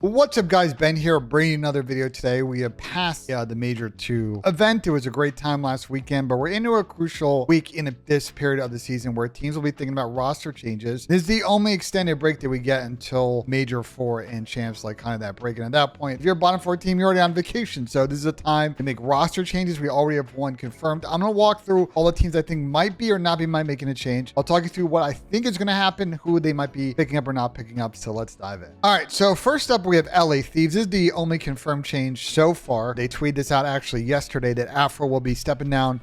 What's up, guys? Ben here, bringing another video today. We have passed the Major 2 event. It was a great time last weekend, but we're into a crucial week in this period of the season where teams will be thinking about roster changes. This is the only extended break that we get until Major 4 and Champs, like kind of that break. And at that point, if you're a bottom 4 team, you're already on vacation. So this is a time to make roster changes. We already have one confirmed. I'm going to walk through all the teams I think might be or not be making a change. I'll talk you through what I think is going to happen, who they might be picking up or not picking up. So let's dive in. All right. So first up, we have LA Thieves. This is the only confirmed change so far. They tweeted this out actually yesterday that Afro will be stepping down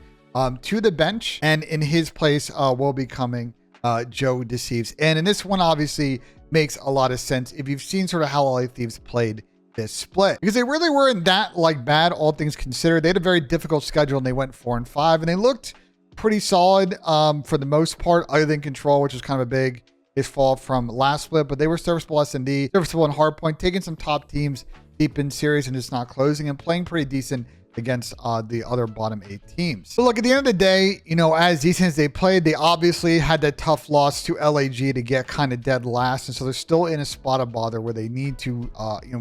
to the bench, and in his place will be coming Joe Deceives. And in this one, obviously makes a lot of sense if you've seen sort of how LA Thieves played this split, because they really weren't that bad, all things considered. They had a very difficult schedule and they went 4-5, and they looked pretty solid for the most part, other than Control, which is kind of a big fall from last split, but they were serviceable S&D, serviceable in hardpoint, taking some top teams deep in series and just not closing, and playing pretty decent against the other bottom 8 teams. So look, at the end of the day, you know, as decent as they played, they obviously had that tough loss to LAG to get kind of dead last, and so they're still in a spot of bother where they need to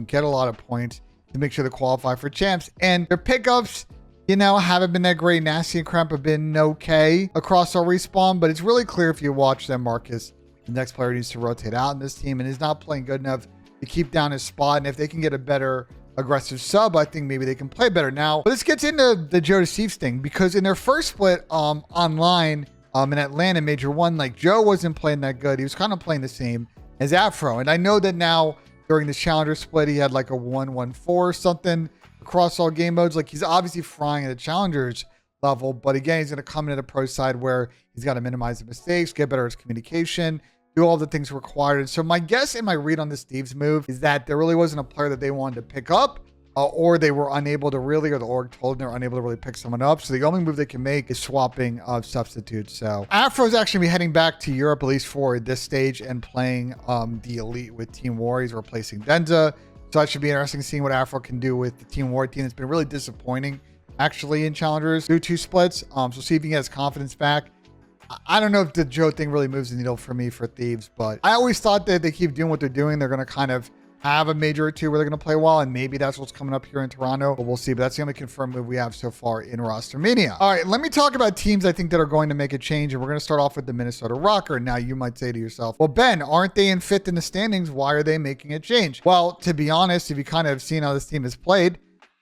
get a lot of points to make sure they qualify for champs. And their pickups, you know, haven't been that great. Nasty and Cramp have been okay across our respawn, but it's really clear if you watch them, Marcus, the next player needs to rotate out in this team and is not playing good enough to keep down his spot. And if they can get a better aggressive sub, I think maybe they can play better. Now, this gets into the Joe Deceives thing, because in their first split online in Atlanta Major 1, like, Joe wasn't playing that good. He was kind of playing the same as Afro. And I know that now during this Challenger split, he had like a 1-1-4 or something across all game modes. Like, he's obviously frying at the Challengers level, but again, he's going to come into the pro side where he's got to minimize the mistakes, get better at his communication, do all the things required. And so my guess and my read on this Thieves move is that there really wasn't a player that they wanted to pick up, or they were unable to really, or the org told them they're unable to really pick someone up. So the only move they can make is swapping substitutes. So Afro's actually be heading back to Europe, at least for this stage, and playing the Elite with Team Warriors, replacing Denza. So that should be interesting, seeing what Afro can do with the Team War team. It's been really disappointing actually in Challengers through 2 splits. So see if he can get his confidence back. I don't know if the Joe thing really moves the needle for me for Thieves, but I always thought that they keep doing what they're doing, they're going to kind of have a major or 2 where they're going to play well, and maybe that's what's coming up here in Toronto, but we'll see. But that's the only confirmed move we have so far in Rostermania. All right, let me talk about teams I think that are going to make a change, and we're going to start off with the Minnesota Rocker. Now, you might say to yourself, well, Ben, aren't they in 5th in the standings? Why are they making a change? Well, to be honest, if you kind of seen how this team has played,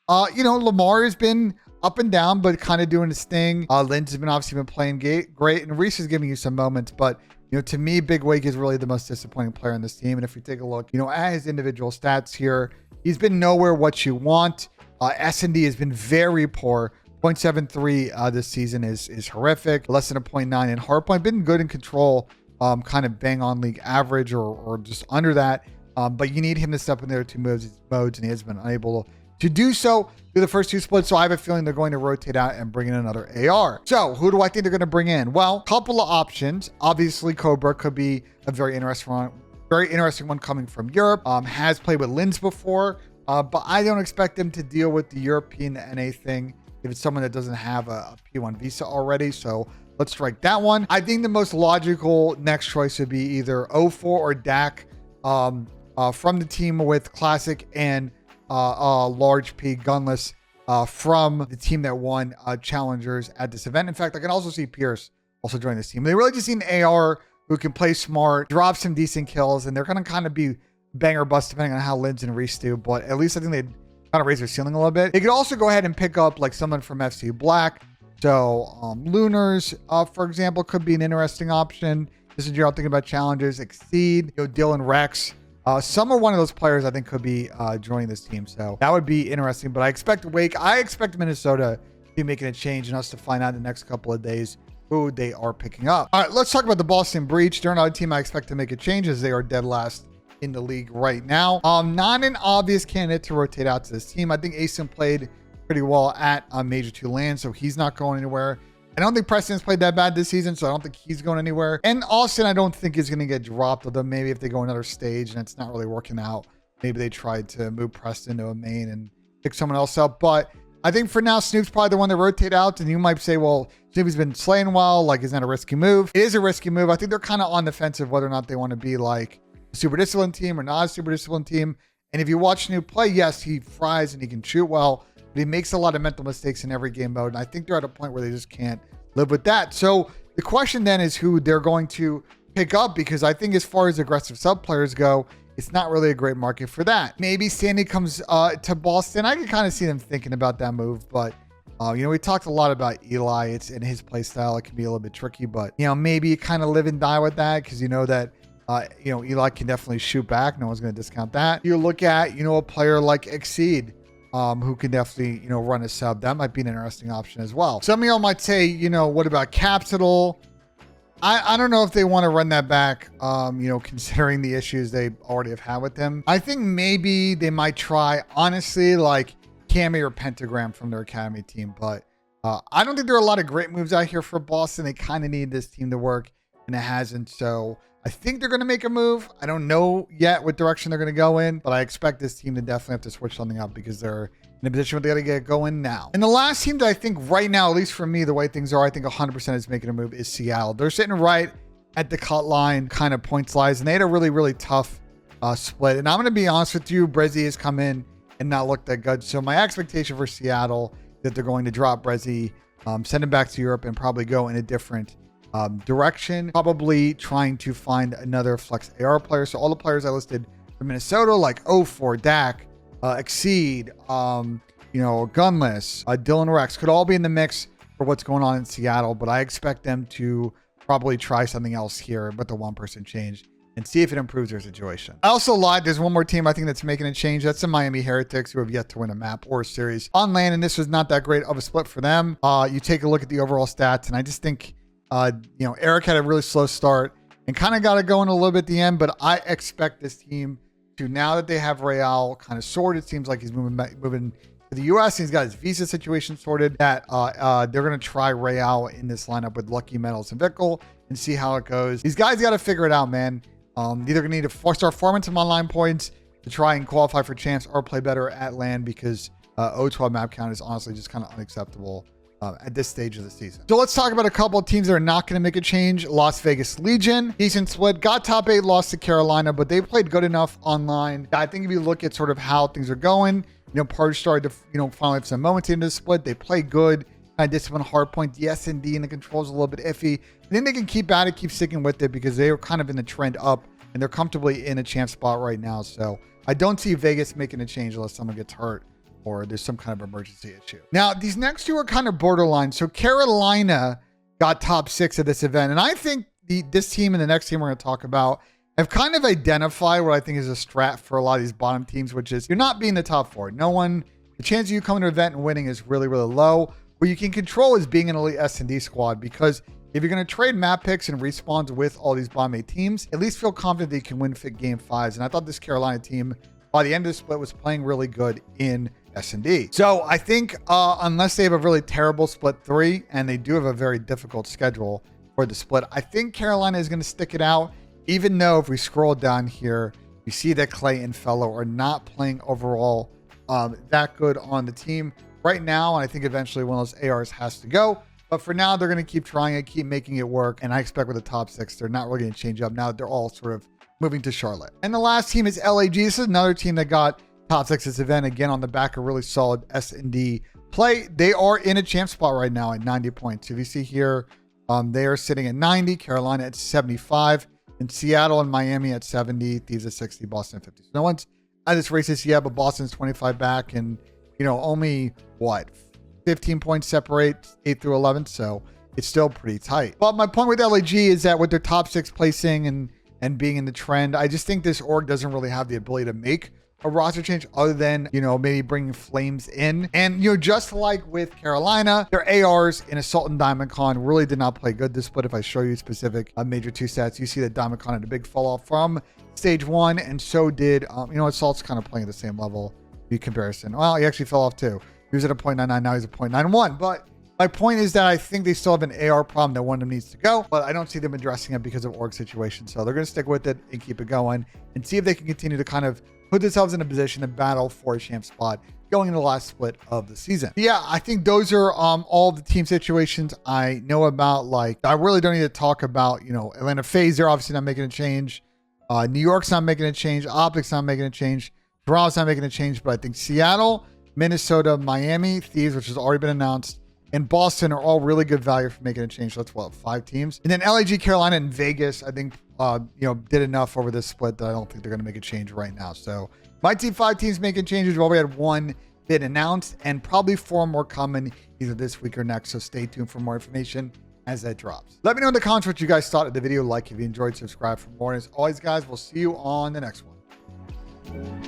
Lamar has been up and down, but kind of doing his thing. Lynch has been obviously playing great, and Reese is giving you some moments, but to me, Big Wake is really the most disappointing player on this team. And if we take a look, at his individual stats here, he's been nowhere what you want. S&D has been very poor. 0.73 this season is horrific. Less than a 0.9 in hardpoint. Been good in Control, kind of bang on league average or just under that. But you need him to step in there to modes, and he has been unable to do so through the first 2 splits. So I have a feeling they're going to rotate out and bring in another AR. So who do I think they're going to bring in? Well, couple of options. Obviously, Cobra could be a very interesting one coming from Europe. Has played with Lins before, but I don't expect them to deal with the European NA thing if it's someone that doesn't have a P1 visa already. So let's strike that one. I think the most logical next choice would be either 04 or Dak from the team with Classic, and large P gunless from the team that won Challengers at this event. In fact, I can also see Pierce also join this team. They really just need an AR who can play smart, drop some decent kills, and they're going to kind of be bang or bust depending on how Linz and Reese do. But at least I think they'd kind of raise their ceiling a little bit. They could also go ahead and pick up like someone from FC Black. So Lunars, for example, could be an interesting option. This is you're thinking about Challengers. Exceed, Dylan Rex. Some or one of those players I think could be joining this team. So that would be interesting. But I expect Minnesota to be making a change, and us to find out in the next couple of days who they are picking up. All right, let's talk about the Boston Breach. They're another team I expect to make a change, as they are dead last in the league right now. Not an obvious candidate to rotate out to this team. I think Asim played pretty well at Major 2 land, so he's not going anywhere. I don't think Preston's played that bad this season, so I don't think he's going anywhere. And Austin, I don't think is going to get dropped, although maybe if they go another stage and it's not really working out, maybe they tried to move Preston to a main and pick someone else up. But I think for now, Snoop's probably the one to rotate out. And you might say, well, Snoopy's been slaying well. Like, isn't that a risky move? It is a risky move. I think they're kind of on the fence of whether or not they want to be like a super disciplined team or not a super disciplined team. And if you watch New play, yes, he fries and he can shoot well, but he makes a lot of mental mistakes in every game mode. And I think they're at a point where they just can't live with that. So the question then is who they're going to pick up, because I think as far as aggressive sub players go, it's not really a great market for that. Maybe Sandy comes to Boston. I can kind of see them thinking about that move, but we talked a lot about Eli. It's in his play style. It can be a little bit tricky, but maybe you kind of live and die with that, because that Eli can definitely shoot back. No one's going to discount that. You look at a player like Exceed, who can definitely run a sub. That might be an interesting option as well. Some of y'all might say, what about Capitol? I don't know if they want to run that back, considering the issues they already have had with him. I think maybe they might try, honestly, like Cammy or Pentagram from their academy team. But I don't think there are a lot of great moves out here for Boston. They kind of need this team to work, and it hasn't. So I think they're going to make a move. I don't know yet what direction they're going to go in, but I expect this team to definitely have to switch something up, because they're in a position where they got to get going now. And the last team that I think right now, at least for me, the way things are, I think 100% is making a move is Seattle. They're sitting right at the cut line, kind of points lies, and they had a really, really tough split. And I'm going to be honest with you, Brezzy has come in and not looked that good. So my expectation for Seattle is that they're going to drop Brezzy, send him back to Europe, and probably go in a different direction, probably trying to find another flex AR player. So all the players I listed from Minnesota, like 04, Dak, Exceed, Gunless, Dylan Rex, could all be in the mix for what's going on in Seattle, but I expect them to probably try something else here with the 1% change and see if it improves their situation. I also lied. There's one more team I think that's making a change. That's the Miami Heretics, who have yet to win a map or a series on land, and this was not that great of a split for them. You take a look at the overall stats, and I just think Eric had a really slow start and kind of got it going a little bit at the end, but I expect this team to, now that they have Real kind of sorted, it seems like he's moving to the US, and he's got his visa situation sorted, that they're going to try Real in this lineup with Lucky, Metals, and Vickle and see how it goes. These guys got to figure it out, man. Either going to need to start farming some online points to try and qualify for champs, or play better at land, because O12 map count is honestly just kind of unacceptable at this stage of the season. So let's talk about a couple of teams that are not going to make a change. Las Vegas Legion, decent split, got top 8, lost to Carolina, but they played good enough online. I think if you look at sort of how things are going, Purge started to, finally have some moments into the split. They play good, kind of discipline hard point. The S&D and the controls a little bit iffy. I think they can keep at it, keep sticking with it, because they are kind of in the trend up, and they're comfortably in a champ spot right now. So I don't see Vegas making a change unless someone gets hurt or there's some kind of emergency issue. Now, these next two are kind of borderline. So Carolina got top 6 at this event. And I think this team and the next team we're going to talk about have kind of identified what I think is a strat for a lot of these bottom teams, which is you're not being the top 4. The chance of you coming to an event and winning is really, really low. What you can control is being an elite S&D squad, because if you're going to trade map picks and respawns with all these bottom 8 teams, at least feel confident that you can win fit game 5s. And I thought this Carolina team, by the end of the split, was playing really good in S&D. So I think unless they have a really terrible split 3, and they do have a very difficult schedule for the split, I think Carolina is going to stick it out, even though if we scroll down here, you see that Clay and Fellow are not playing overall that good on the team right now. And I think eventually one of those ARs has to go. But for now, they're going to keep trying it, keep making it work. And I expect with the top 6, they're not really going to change up now that they're all sort of moving to Charlotte. And the last team is LAG. This is another team that got top 6 this event, again on the back of really solid S&D play. They are in a champ spot right now at 90 points. If you see here, they are sitting at 90, Carolina at 75, and Seattle and Miami at 70, Thieves at 60, Boston at 50. So no one's at this race yet, but Boston's 25 back, and only 15 points separate 8 through 11, so it's still pretty tight. But my point with LAG is that with their top 6 placing and being in the trend, I just think this org doesn't really have the ability to make a roster change other than, maybe bringing Flames in. And, just like with Carolina, their ARs in Assault and Diamond Con really did not play good this split. If I show you specific Major 2 stats, you see that Diamond Con had a big fall off from stage 1, and so did, Assault's kind of playing at the same level in comparison. Well, he actually fell off too. He was at a 0.99, now he's at 0.91. But my point is that I think they still have an AR problem that one of them needs to go, but I don't see them addressing it because of org situation. So they're going to stick with it and keep it going and see if they can continue to kind of put themselves in a position to battle for a champ spot going into the last split of the season. Yeah, I think those are all the team situations I know about. Like, I really don't need to talk about, Atlanta FaZe, they're obviously not making a change. New York's not making a change. Optic's not making a change. Toronto's not making a change, but I think Seattle, Minnesota, Miami, Thieves, which has already been announced, and Boston are all really good value for making a change. So that's what, 5 teams. And then LAG, Carolina, and Vegas, I think, did enough over this split that I don't think they're going to make a change right now. So might see 5 teams making changes. We've already had 1 been announced and probably 4 more coming either this week or next. So stay tuned for more information as that drops. Let me know in the comments what you guys thought of the video. Like if you enjoyed, subscribe for more. And as always, guys, we'll see you on the next one.